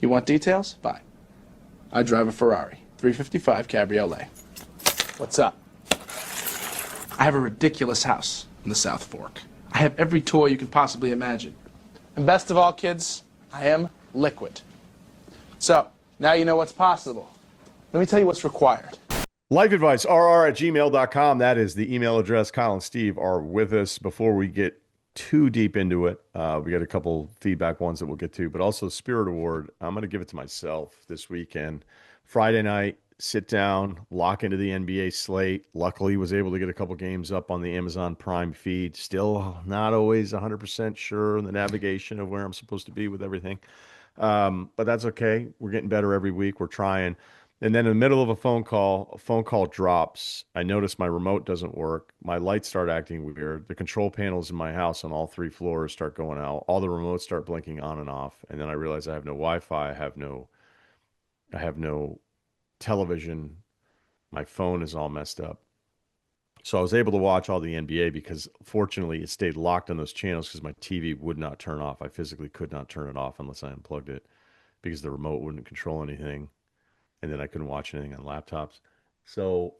You want details? Fine. I drive a Ferrari 355 Cabriolet. What's up? I have a ridiculous house in the South Fork. I have every toy you can possibly imagine. And best of all, kids, I am liquid. So, now you know what's possible. Let me tell you what's required. Life advice, rr@gmail.com. That is the email address. Kyle and Steve are with us. Before we get too deep into it, we got a couple feedback ones that we'll get to, but also Spirit Award. I'm going to give it to myself this weekend. Friday night, sit down, lock into the NBA slate. Luckily, was able to get a couple games up on the Amazon Prime feed. Still not always 100% sure in the navigation of where I'm supposed to be with everything. But that's okay. We're getting better every week. We're trying. And then in the middle of a phone call drops. I notice my remote doesn't work. My lights start acting weird. The control panels in my house on all 3 floors start going out. All the remotes start blinking on and off. And then I realize I have no Wi-Fi. I have no television. My phone is all messed up. So I was able to watch all the NBA because fortunately it stayed locked on those channels because my TV would not turn off. I physically could not turn it off unless I unplugged it because the remote wouldn't control anything. And then I couldn't watch anything on laptops. So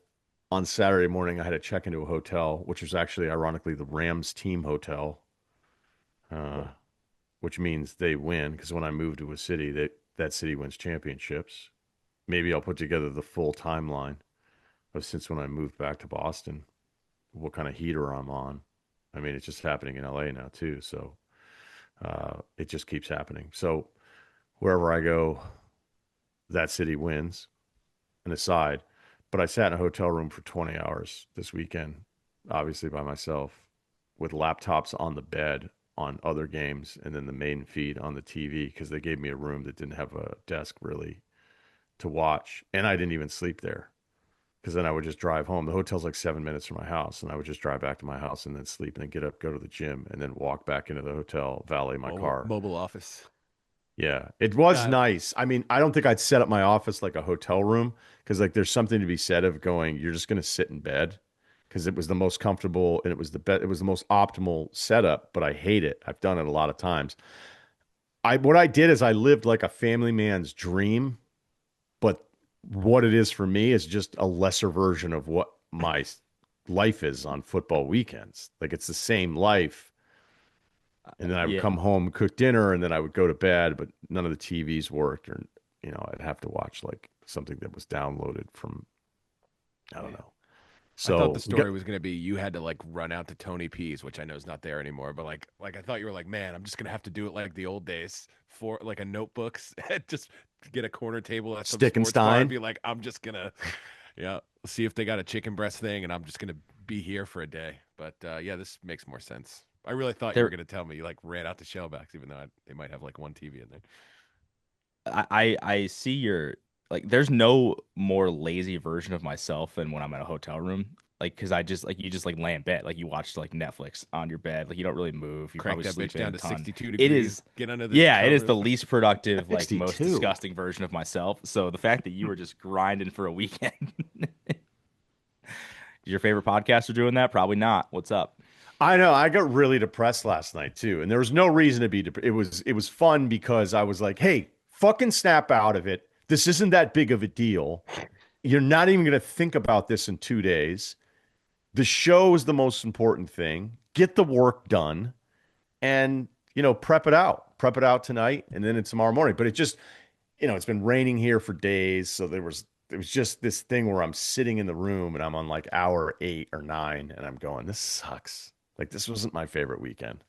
on Saturday morning, I had to check into a hotel, which was actually, ironically, the Rams team hotel, which means they win. Because when I move to a city, that city wins championships. Maybe I'll put together the full timeline of since when I moved back to Boston, what kind of heater I'm on. I mean, it's just happening in LA now, too. So it just keeps happening. So wherever I go, that city wins, an aside. But I sat in a hotel room for 20 hours this weekend, obviously by myself, with laptops on the bed on other games and then the main feed on the TV because they gave me a room that didn't have a desk really to watch. And I didn't even sleep there because then I would just drive home. The hotel's like 7 minutes from my house, and I would just drive back to my house and then sleep and then get up, go to the gym, and then walk back into the hotel, valet my car. Mobile office. Yeah, it was nice. I mean, I don't think I'd set up my office like a hotel room because like there's something to be said of going, you're just going to sit in bed because it was the most comfortable and it was the most optimal setup, but I hate it. I've done it a lot of times. What I did is I lived like a family man's dream, but what it is for me is just a lesser version of what my life is on football weekends. Like it's the same life. And then I would come home, cook dinner, and then I would go to bed, but none of the TVs worked, or I'd have to watch like something that was downloaded from I don't know. So I thought the story was going to be you had to like run out to Tony P's, which I know is not there anymore, but like I thought you were like, man, I'm just going to have to do it like the old days for like a notebooks, just get a corner table at some sports bar and be like, I'm just going to see if they got a chicken breast thing and I'm just going to be here for a day. But this makes more sense. I really thought you were going to tell me you like ran out to Shellbacks, even though they might have like one TV in there. I see your like. There's no more lazy version of myself than when I'm in a hotel room. Like, because I just like you just like lay in bed, like you watch like Netflix on your bed, like you don't really move. You crank probably that sleep bitch down to 62 degrees. It is get under the it is the least productive, like 62. most disgusting version of myself. So the fact that you were just grinding for a weekend, your favorite podcaster doing that? Probably not. What's up? I know. I got really depressed last night too, and there was no reason to be. It was fun because I was like, "Hey, fucking snap out of it. This isn't that big of a deal. You're not even going to think about this in 2 days. The show is the most important thing. Get the work done, and prep it out. Prep it out tonight, and then it's tomorrow morning. But it just, it's been raining here for days, so it was just this thing where I'm sitting in the room and I'm on like hour 8 or 9, and I'm going, this sucks. Like, this wasn't my favorite weekend,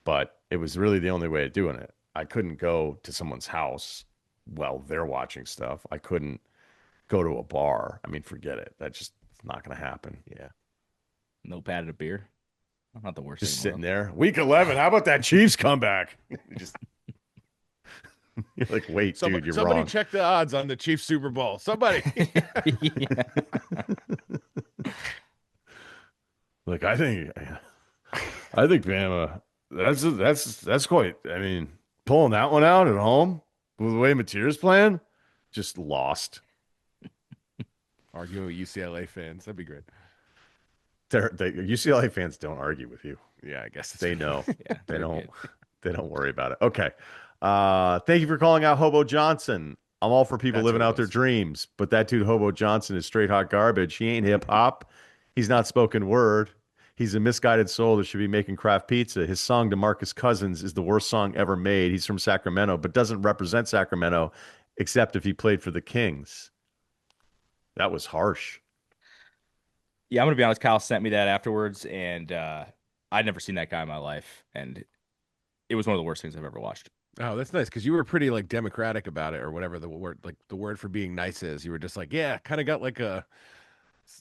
but it was really the only way of doing it. I couldn't go to someone's house while they're watching stuff. I couldn't go to a bar. I mean, forget it. That's just not going to happen. Yeah. No pad and a beer. Not the worst. Just sitting there. Week 11. How about that Chiefs comeback? You're like, wait, dude, you're somebody wrong. check the odds on the Chiefs Super Bowl. Somebody. Like, I think Bama. That's quite. I mean, pulling that one out at home with the way Mateer's playing, just lost. Arguing with UCLA fans, that'd be great. UCLA fans don't argue with you. Yeah, I guess they know. Yeah, They don't worry about it. Okay. Thank you for calling out Hobo Johnson. I'm all for people That's living who it out their was. dreams, but that dude Hobo Johnson is straight hot garbage. He ain't hip hop. He's not spoken word. He's a misguided soul that should be making craft pizza. His song DeMarcus Cousins is the worst song ever made. He's from Sacramento, but doesn't represent Sacramento except if he played for the Kings. That was harsh. Yeah, I'm gonna be honest. Kyle sent me that afterwards, and I'd never seen that guy in my life, and it was one of the worst things I've ever watched. Oh, that's nice because you were pretty like democratic about it or whatever the word for being nice is. You were just like, yeah, kind of got like a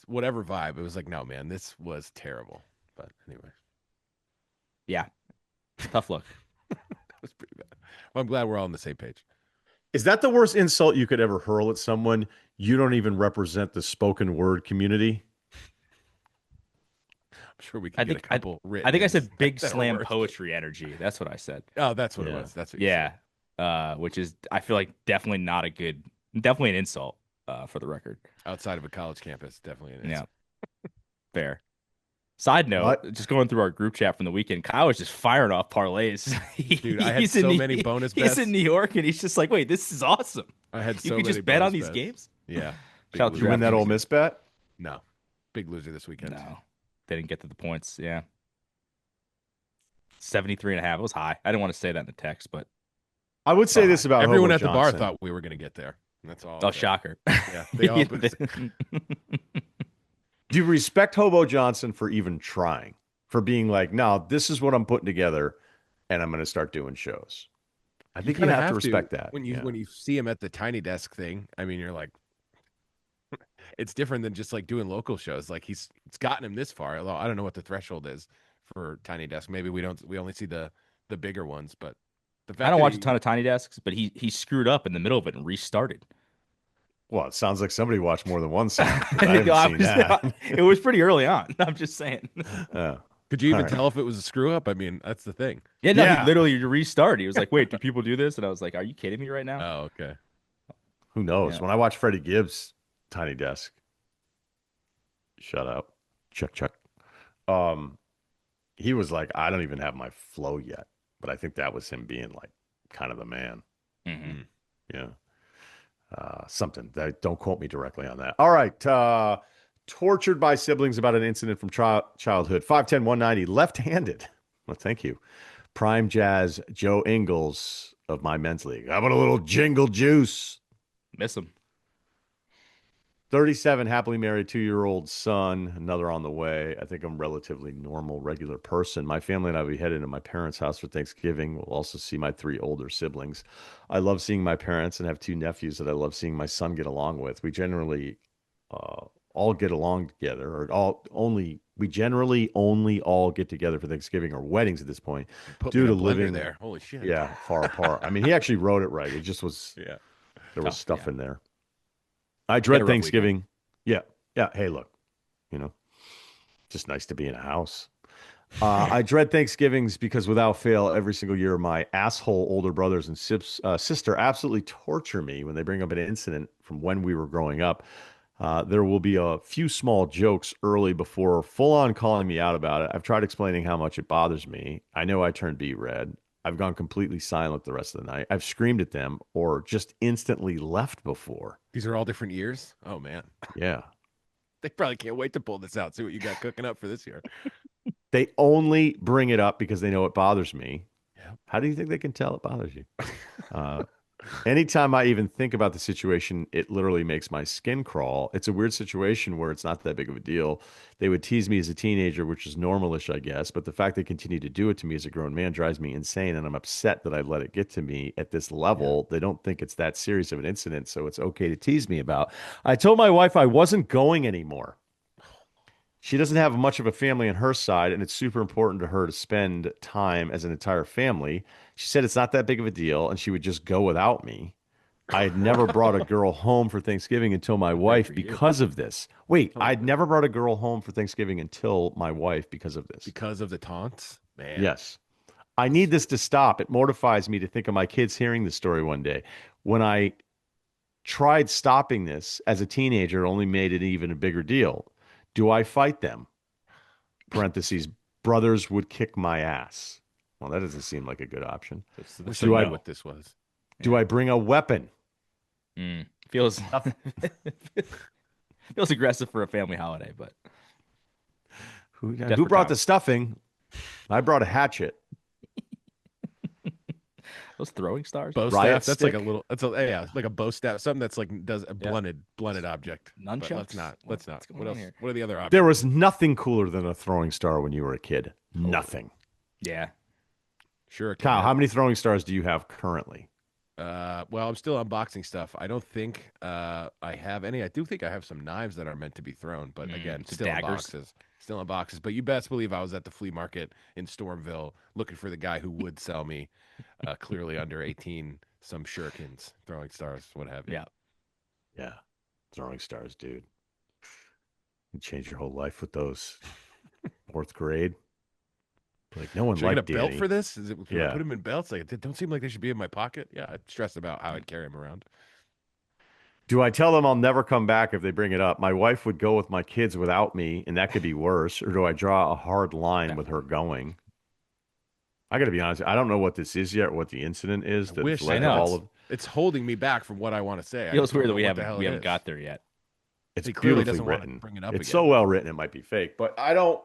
whatever vibe. It was like, no, man, this was terrible. But anyway, Yeah, tough look. that was pretty bad. Well, I'm glad we're all on the same page. Is that the worst insult you could ever hurl at someone? You don't even represent the spoken word community. I'm sure we I can get a think couple written. I think I ins said big that are slam worse. poetry energy. That's what I said. Oh, that's what it Yeah. was. That's what you Yeah, said. which is I feel like definitely not a good, definitely an insult for the record. Outside of a college campus, definitely an Yeah, insult. fair. Side note, What? just going through our group chat from the weekend, Kyle was just firing off parlays. Dude, I had He's in so New- many bonus He's bets. in New York, and he's just like, "Wait, this is awesome! I had You so could many just bet on bonus these bets. games." Yeah. Big Shout out to Did you win that DraftKings. Ole Miss bet? No. Big loser this weekend. No, they didn't get to the points. Yeah, 73.5. It was high. I didn't want to say that in the text, but I would say this about Everyone Hobo at the bar Johnson. thought we were going to get there. That's all. oh, I'll say. shocker! Yeah, they all. Do you respect Hobo Johnson for even trying? For being like, no, this is what I'm putting together, and I'm going to start doing shows. I think you kinda have to respect that. when you see him at the tiny desk thing. I mean, you're like, it's different than just like doing local shows. Like it's gotten him this far. Although I don't know what the threshold is for tiny desk. Maybe we only see the bigger ones. But the fact I don't that watch a ton of Tiny Desks, but he screwed up in the middle of it and restarted. Well, it sounds like somebody watched more than one song. 'Cause I haven't seen that. It was pretty early on. I'm just saying. could you even All right. tell if it was a screw up? I mean, that's the thing. Yeah, no, Yeah. he literally restarted. He was like, "Wait, do people do this?" And I was like, "Are you kidding me right now?" Oh, okay. Who knows? Yeah. When I watch Freddie Gibbs' Tiny Desk, shut up. Check. He was like, I don't even have my flow yet. But I think that was him being like kind of the man. Mhm. Yeah. Something that don't quote me directly on that. All right. Tortured by siblings about an incident from childhood. 5'10", 190, left-handed. Well, thank you. Prime Jazz Joe Ingles of my men's league. How about a little jingle juice? Miss him. 37, happily married, 2-year-old son, another on the way. I think I'm a relatively normal, regular person. My family and I will be headed to my parents' house for Thanksgiving. We'll also see my 3 older siblings. I love seeing my parents and have 2 nephews that I love seeing my son get along with. We generally all get along together, we generally only all get together for Thanksgiving or weddings at this point. Put Due me to in a blender living there. Holy shit. Yeah, far apart. I mean, he actually wrote it right. It just was Yeah. there was Tough, stuff yeah. in there. I dread a rough Thanksgiving. Yeah. Hey, look, just nice to be in a house. I dread Thanksgivings because without fail, every single year, my asshole older brothers and sister absolutely torture me when they bring up an incident from when we were growing up. There will be a few small jokes early before full on calling me out about it. I've tried explaining how much it bothers me. I know I turned beet red. I've gone completely silent the rest of the night. I've screamed at them or just instantly left before. These are all different years. Oh man. Yeah. They probably can't wait to pull this out. See what you got cooking up for this year. They only bring it up because they know it bothers me. Yeah. How do you think they can tell it bothers you? Anytime I even think about the situation, it literally makes my skin crawl. It's a weird situation where it's not that big of a deal. They would tease me as a teenager, which is normalish, I guess. But the fact they continue to do it to me as a grown man drives me insane. And I'm upset that I let it get to me at this level. They don't think it's that serious of an incident, so it's okay to tease me about. I told my wife I wasn't going anymore. She doesn't have much of a family on her side, and it's super important to her to spend time as an entire family. She said it's not that big of a deal, and she would just go without me. I had never brought a girl home for Thanksgiving until my wife for you. because of this. Wait, I'd never brought a girl home for Thanksgiving until my wife because of this. Because of the taunts? Man. Yes. I need this to stop. It mortifies me to think of my kids hearing this story one day. When I tried stopping this as a teenager, it only made it even a bigger deal. Do I fight them? Parentheses, brothers would kick my ass. Well, that doesn't seem like a good option. Wish Do I I knew what this was. do I bring a weapon? Feels feels aggressive for a family holiday, but Who Desperate brought the times. stuffing? I brought a hatchet. those throwing stars, Bow Riot staff. That's like a stick? little. That's a yeah, like a bow staff. Something that's like does a Yeah. blunted object. But nunchucks. let's not. Let's not. What's going What on else? here? What are the other options? There was nothing cooler than a throwing star when you were a kid. Nothing. Yeah, Sure, Kyle, how many throwing stars do you have currently? Well, I'm still unboxing stuff. I don't think I have any. I do think I have some knives that are meant to be thrown, but again, some still in daggers. boxes. Still in boxes. But you best believe I was at the flea market in Stormville looking for the guy who would sell me, clearly under 18, some shurikens, throwing stars, what have you. yeah. Yeah. Throwing stars, dude. You change your whole life with those. Fourth grade. Like no one Should I get a liked belt Danny. for this? Is it? Can I Yeah. put them in belts? Like, they don't seem like they should be in my pocket. Yeah, I'd stress about how I'd carry them around. Do I tell them I'll never come back if they bring it up? My wife would go with my kids without me, and that could be worse. Or do I draw a hard line with her going? I got to be honest. I don't know what this is yet, or what the incident is. That Wish led I to know. all of. It's holding me back from what I want to say. I Feels just don't weird that know we what the hell haven't it got is. there yet. It's He clearly beautifully doesn't want to written. bring it up It's again. so well written, it might be fake. But I don't.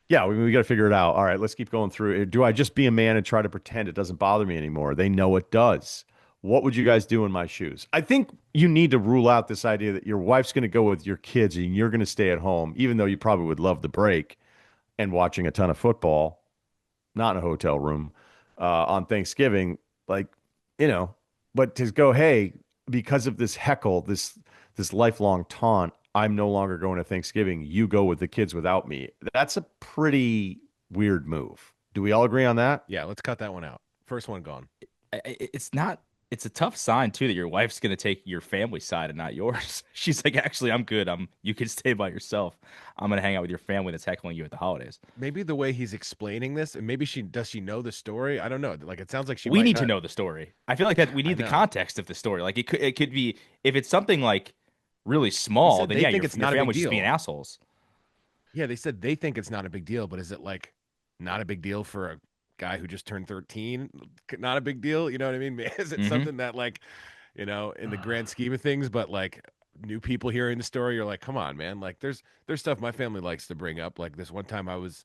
Yeah, we got to figure it out. All right, let's keep going through. Do I just be a man and try to pretend it doesn't bother me anymore? They know it does. What would you guys do in my shoes? I think you need to rule out this idea that your wife's going to go with your kids and you're going to stay at home, even though you probably would love the break and watching a ton of football, not in a hotel room, on Thanksgiving. Like, but to go, hey, because of this heckle, this lifelong taunt, I'm no longer going to Thanksgiving. You go with the kids without me. That's a pretty weird move. Do we all agree on that? Yeah, let's cut that one out. First one gone. It's not. It's a tough sign too that your wife's gonna take your family side and not yours. She's like, actually, I'm good. You can stay by yourself. I'm gonna hang out with your family that's heckling you at the holidays. Maybe the way he's explaining this, and maybe she know the story? I don't know. Like, it sounds like she We might need to not- know the story. I feel like that we need the know. context of the story. Like it could be if it's something like really small, said then they yeah, think your it's not a big family's just deal. being assholes. Yeah, they said they think it's not a big deal, but is it like not a big deal for a guy who just turned 13? Not a big deal, you know what I mean? Is it Mhm. something that, like, in the grand scheme of things, but like new people hearing the story, you're like, come on, man. Like, there's stuff my family likes to bring up. Like, this one time I was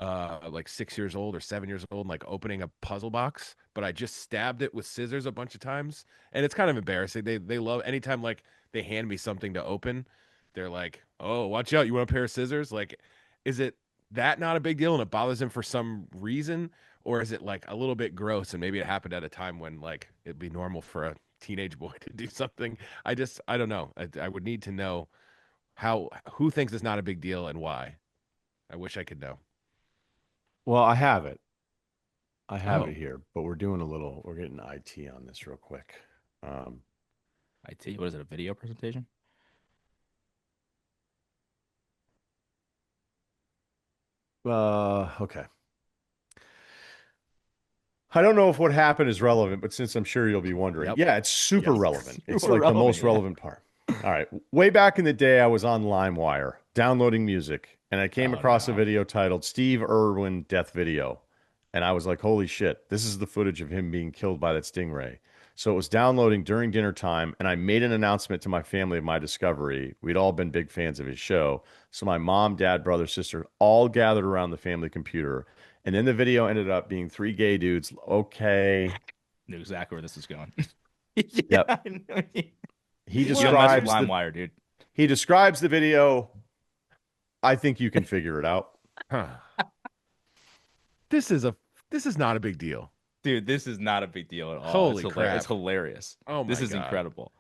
like 6 years old or 7 years old, and like opening a puzzle box, but I just stabbed it with scissors a bunch of times, and it's kind of embarrassing. They love anytime like they hand me something to open, they're like, "Oh, watch out! You want a pair of scissors?" Like, is it that not a big deal and it bothers him for some reason, or is it like a little bit gross and maybe it happened at a time when like it'd be normal for a teenage boy to do something? I don't know. I would need to know who thinks it's not a big deal and why. I wish I could know. Well, I have it. I have Oh. it here, but we're getting IT on this real quick. IT, what is it? A video presentation? Okay. I don't know if what happened is relevant, but since I'm sure you'll be wondering, Yep. yeah, it's super Yes. relevant. It's Super like the most relevant, relevant part. All right. Way back in the day, I was on LimeWire downloading music, and I came Oh, across a no. video titled Steve Irwin Death Video. And I was like, holy shit, this is the footage of him being killed by that stingray. So it was downloading during dinner time, and I made an announcement to my family of my discovery. We'd all been big fans of his show. So my mom, dad, brother, sister all gathered around the family computer. And then the video ended up being three gay dudes. Okay. Knew exactly where this is going. Yep. I know. He You don't mess with describes LimeWire, dude. he describes the video. I think you can figure it out. Huh. This is not a big deal. Dude, this is not a big deal at all. Holy It's crap. It's hilarious. Oh my This is God. incredible.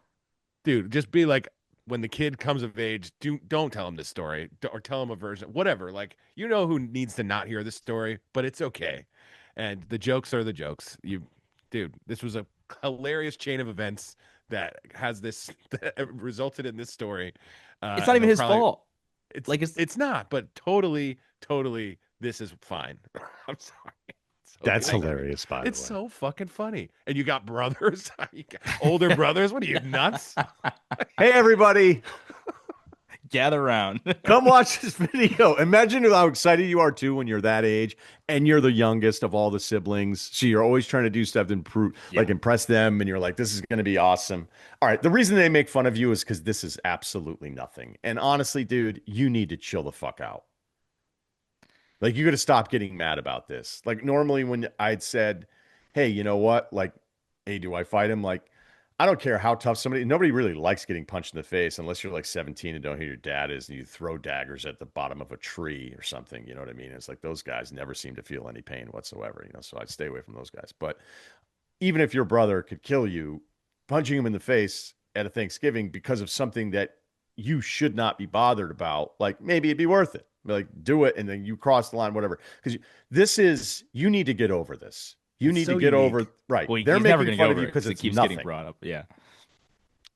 Dude, just be like, when the kid comes of age, don't tell him this story or tell him a version, whatever. Like, who needs to not hear this story, but it's okay. And the jokes are the jokes. Dude, this was a hilarious chain of events that has this that resulted in this story. It's not even his fault. It's Like, it's not, but totally, this is fine. I'm sorry. So That's good. hilarious, by the way. It's so fucking funny. And you got brothers, you got older brothers. What are you, nuts? Hey, everybody. Gather around. Come watch this video. Imagine how excited you are too when you're that age and you're the youngest of all the siblings. So you're always trying to do stuff to improve, like impress them, and you're like, this is going to be awesome. All right. The reason they make fun of you is because this is absolutely nothing. And honestly, dude, you need to chill the fuck out. Like, you got to stop getting mad about this. Like, normally when I'd said, hey, you know what? Like, hey, do I fight him? Like, I don't care how tough nobody really likes getting punched in the face unless you're like 17 and don't know who your dad is and you throw daggers at the bottom of a tree or something. You know what I mean? It's like those guys never seem to feel any pain whatsoever, so I'd stay away from those guys. But even if your brother could kill you, punching him in the face at a Thanksgiving because of something that you should not be bothered about, like, maybe it'd be worth it. Like, do it, and then you cross the line, whatever. Because you need to get over this. You need to get over, right. Well, They're he's never making going to fun get of over you it because it it's keeps nothing. getting brought up. Yeah.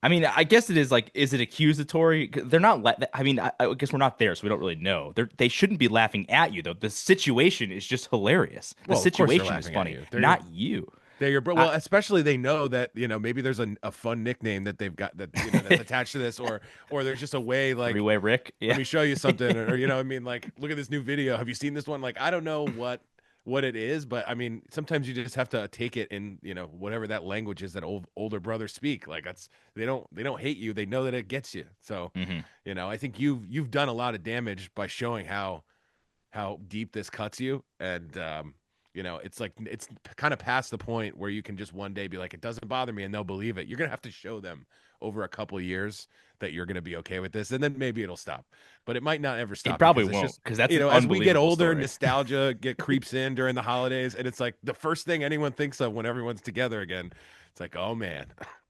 I mean, I guess it is like, is it accusatory? They're not. I mean, I guess we're not there, so we don't really know. They shouldn't be laughing at you though. The situation is just hilarious. The Well, of course they're situation is laughing at funny, you. not you. They're your bro. Well, especially they know that maybe there's a fun nickname that they've got that that's attached to this, or there's just a way like Three-way Rick. Yeah. let me show you something, or I mean, like, look at this new video. Have you seen this one? Like, I don't know what it is, but I mean, sometimes you just have to take it in whatever that language is that older brothers speak. Like, that's they don't hate you. They know that it gets you. So I think you've done a lot of damage by showing how deep this cuts you, and it's like it's kind of past the point where you can just one day be like, it doesn't bother me, and they'll believe it. You're gonna have to show them over a couple of years that you're gonna be okay with this, and then maybe it'll stop. But it might not ever stop. It probably because won't, because that's an as we get unbelievable older, story. nostalgia creeps in during the holidays, and it's like the first thing anyone thinks of when everyone's together again. It's like, oh man,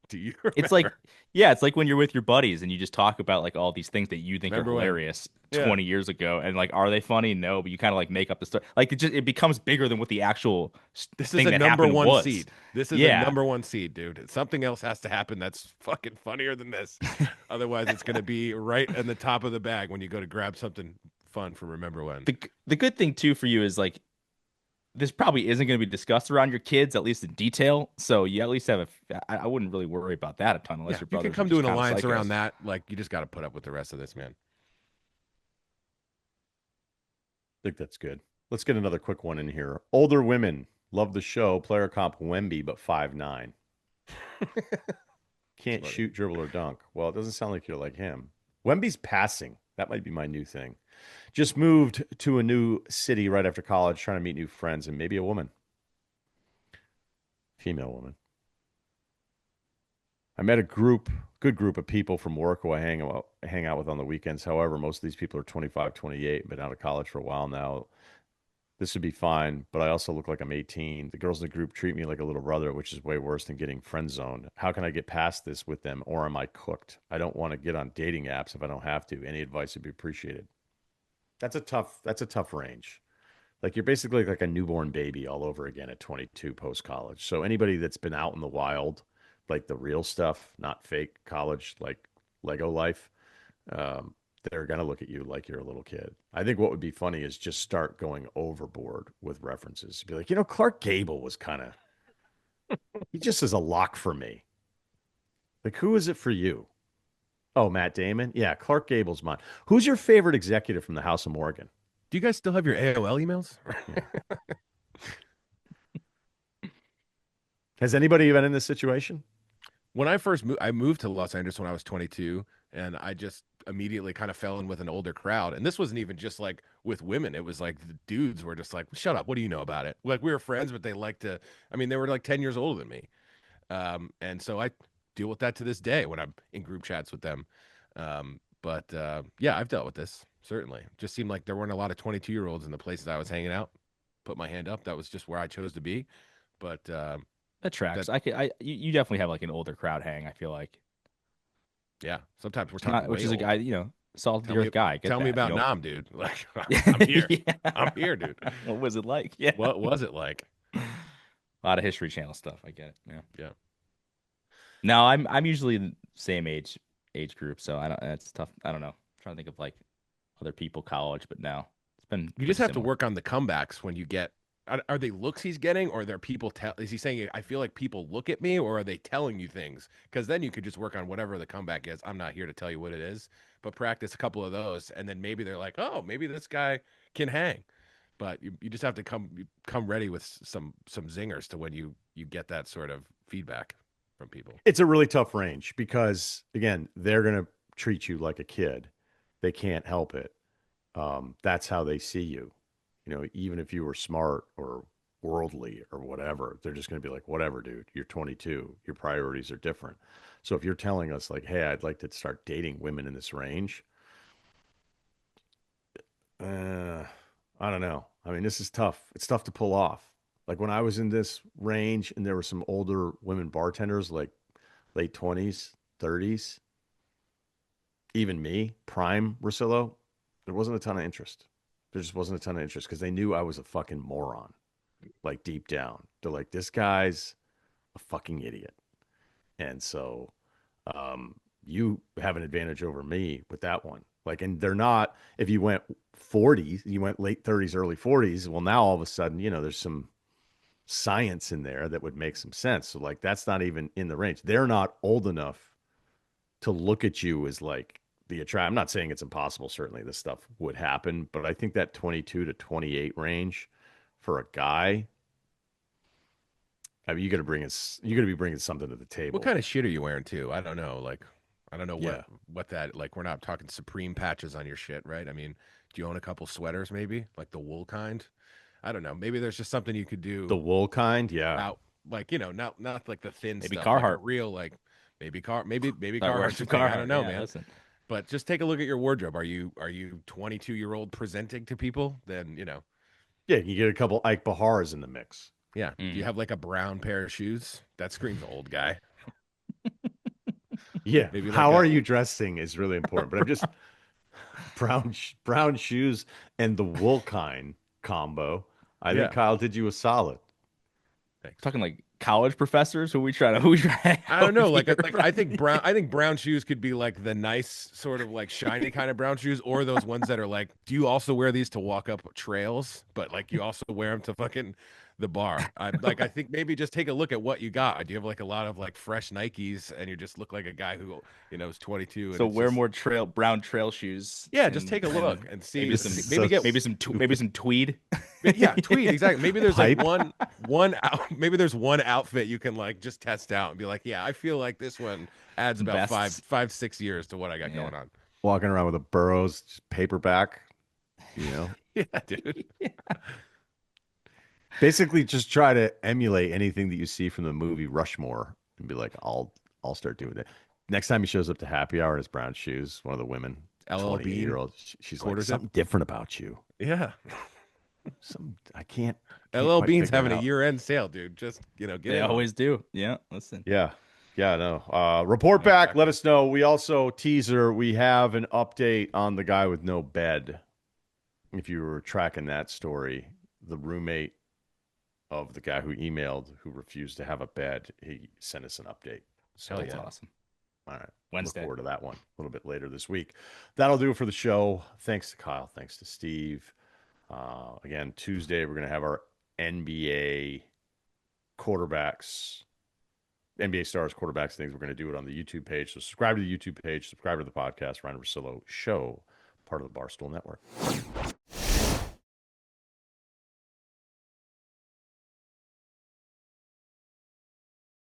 do you remember? It's like, yeah, it's like when you're with your buddies and you just talk about like all these things that you think Remember are when? hilarious Yeah. 20 years ago, and like, are they funny? No, but you kind of like make up the story. Like, it becomes bigger than what the actual This thing is a that number happened one was. seed. This is Yeah. a number one seed, dude. Something else has to happen that's fucking funnier than this. Otherwise, it's going to be right in the top of the bag when you go to grab something fun from Remember When. The good thing too for you is like, this probably isn't going to be discussed around your kids, at least in detail. So you at least have I wouldn't really worry about that a ton unless Yeah, your you brother can come to an alliance around that. Like, you just got to put up with the rest of this, man. I think that's good. Let's get another quick one in here. Older women love the show. Player comp Wemby, but 5'9". Can't shoot, dribble, or dunk. Well, it doesn't sound like you're like him. Wemby's passing. That might be my new thing. Just moved to a new city right after college, trying to meet new friends and maybe a woman. Female woman. I met a good group of people from work who I hang out with on the weekends. However, most of these people are 25, 28, been out of college for a while now. This would be fine, but I also look like I'm 18. The girls in the group treat me like a little brother, which is way worse than getting friend zoned. How can I get past this with them, or am I cooked? I don't want to get on dating apps if I don't have to. Any advice would be appreciated. That's a tough range. Like, you're basically like a newborn baby all over again at 22 post college. So anybody that's been out in the wild, like the real stuff, not fake college, like Lego life, they're going to look at you like you're a little kid. I think what would be funny is just start going overboard with references. Be like, Clark Gable was he just is a lock for me. Like, who is it for you? Oh, Matt Damon? Yeah, Clark Gable's mine. Who's your favorite executive from the House of Morgan? Do you guys still have your AOL emails? Has anybody been in this situation? When I first moved, I moved to Los Angeles when I was 22, and I just immediately kind of fell in with an older crowd. And this wasn't even just like with women. It was like the dudes were just like, shut up. What do you know about it? Like, we were friends, but they they were like 10 years older than me. And so I deal with that to this day when I'm in group chats with them. Yeah, I've dealt with this, certainly. Just seemed like there weren't a lot of 22-year-olds in the places I was hanging out. Put my hand up. That was just where I chose to be. But That tracks. You definitely have like an older crowd hang, I feel like. yeah, sometimes we're talking Which is way a guy, salt of the earth guy. Tell me about you know? Nam, dude. Like, I'm here. Yeah. I'm here, dude. What was it like? Yeah. What was it like? A lot of History Channel stuff. I get it. Yeah. Yeah. No, I'm usually the same age group, so it's tough. I don't know. I'm trying to think of like other people college, but no. It's been You just have to similar. work on the comebacks when you get are they looks he's getting, or are there people tell? Is he saying I feel like people look at me, or are they telling you things? Because then you could just work on whatever the comeback is. I'm not here to tell you what it is, but practice a couple of those, and then maybe they're like, oh, maybe this guy can hang. But you just have to come ready with some zingers to when you get that sort of feedback from people. It's a really tough range because, again, they're going to treat you like a kid. They can't help it. That's how they see you. You know, even if you were smart or worldly or whatever, they're just going to be like, whatever, dude, you're 22. Your priorities are different. So if you're telling us, like, hey, I'd like to start dating women in this range, I don't know. I mean, this is tough. It's tough to pull off. Like when I was in this range and there were some older women bartenders, like late 20s, 30s, even me, prime Russillo, there wasn't a ton of interest. There just wasn't a ton of interest because they knew I was a fucking moron, like deep down. They're like, this guy's a fucking idiot. And so you have an advantage over me with that one. Like, and they're not, if you went 40s, you went late 30s, early 40s, well, now all of a sudden, you know, there's some science in there that would make some sense. So, like, that's not even in the range. They're not old enough to look at you as like the attract. I'm not saying it's impossible. Certainly this stuff would happen, but I think that 22 to 28 range for a guy, I mean, you got to be bringing something to the table. What kind of shit are you wearing too? I don't know. Like, I don't know Yeah. what that like. We're not talking Supreme patches on your shit, right? I mean, do you own a couple sweaters maybe, like the wool kind? I don't know. Maybe there's just something you could do The wool kind? Yeah. out, like not like the thin Maybe stuff, like a Carhartt. real like maybe Start wearing Carhartt's some your thing. I Carhartt. don't know, Yeah, man. listen. But just take a look at your wardrobe. Are you 22-year-old presenting to people? Then Yeah. You get a couple Ike Bahars in the mix. yeah. Do you have like a brown pair of shoes? That screams old guy. Yeah. Maybe like How a- are you dressing is really important, but I'm just brown shoes and the wool kind combo. I Yeah. think Kyle did you a solid. Thanks. Talking like college professors who we try to hang I don't out know. Like, here, like I think brown shoes could be like the nice sort of like shiny kind of brown shoes, or those ones that are like, do you also wear these to walk up trails? But like you also wear them to fucking the bar. I think maybe just take a look at what you got. Do you have like a lot of like fresh Nikes and you just look like a guy who is 22 and So it's wear just, more brown trail shoes. yeah, just take a look and see. Maybe get maybe some tweed. yeah, tweed exactly. Maybe there's like Pipe. maybe there's one outfit you can like just test out and be like, yeah, I feel like this one adds about Vests. 6 years to what I got going on. Walking around with a Burroughs paperback, you know. Yeah, dude. Basically just try to emulate anything that you see from the movie Rushmore and be like, I'll start doing that. Next time he shows up to happy hour in his brown shoes, one of the women, LL Bean 28-year-old, she's like, quarter zip? something different about you. Yeah. I can't LL quite Bean's figure it having a out. year-end sale, dude. Just get They in on it. always do. Yeah, listen. Yeah. Yeah, no. Report back. Let us know. We also teaser. We have an update on the guy with no bed. If you were tracking that story, the roommate of the guy who emailed, who refused to have a bed, he sent us an update. So Hell That's yeah. awesome. all right. Wednesday. Look forward to that one a little bit later this week. That'll do it for the show. Thanks to Kyle. Thanks to Steve. Again, Tuesday, we're going to have our NBA quarterbacks, NBA stars, quarterbacks things. We're going to do it on the YouTube page. So subscribe to the YouTube page, subscribe to the podcast, Ryen Russillo Show, part of the Barstool Network.